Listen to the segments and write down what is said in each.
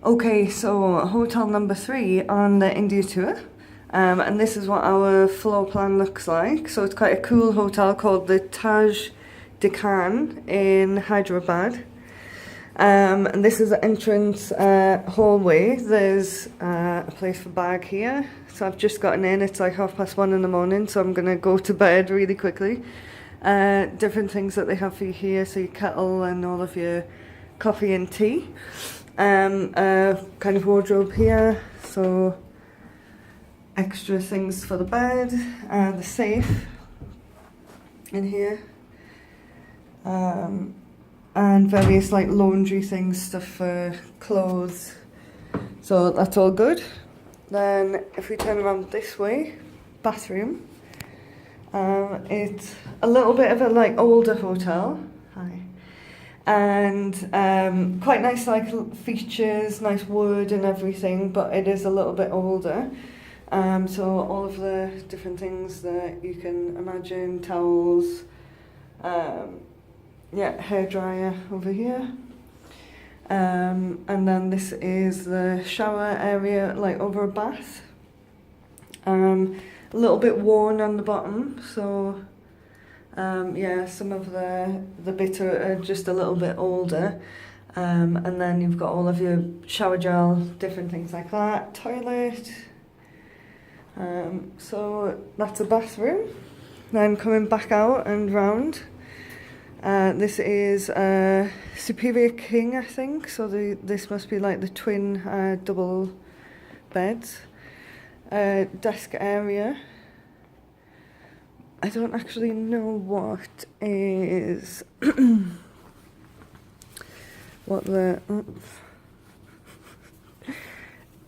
Okay, so hotel number 3 on the India tour. And this is what our floor plan looks like. So it's quite a cool hotel called the Taj Deccan in Hyderabad. And this is the entrance hallway. There's a place for bag here. So I've just gotten in, it's like 1:30 in the morning, so I'm gonna go to bed really quickly. Different things that they have for you here, so your kettle and all of your coffee and tea. Kind of wardrobe here, so extra things for the bed, the safe in here, and various like laundry things, stuff for clothes, so that's all good. Then if we turn around this way, bathroom, it's a little bit of a like older hotel. Hi. And quite nice like features, nice wood and everything, but it is a little bit older. So all of the different things that you can imagine, towels, hairdryer over here. And then this is the shower area, like over a bath. A little bit worn on the bottom, so some of the bits are just a little bit older. And then you've got all of your shower gel, different things like that, toilet. So that's a bathroom. Then coming back out and round, this is Superior King, I think. So this must be like the twin double beds. Desk area. I don't actually know what is what the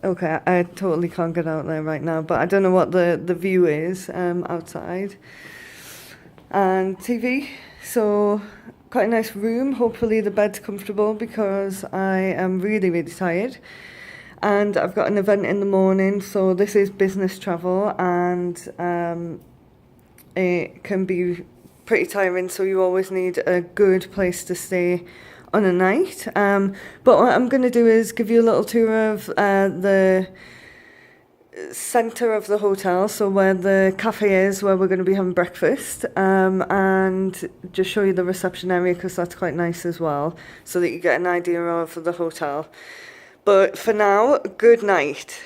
okay, I totally can't get out there right now, but I don't know what the view is outside. And TV, so quite a nice room. Hopefully the bed's comfortable because I am really, really tired. And I've got an event in the morning, so this is business travel, and it can be pretty tiring, so you always need a good place to stay on a night. But what I'm going to do is give you a little tour of the centre of the hotel, so where the cafe is, where we're going to be having breakfast, and just show you the reception area because that's quite nice as well, so that you get an idea of the hotel. But for now, good night.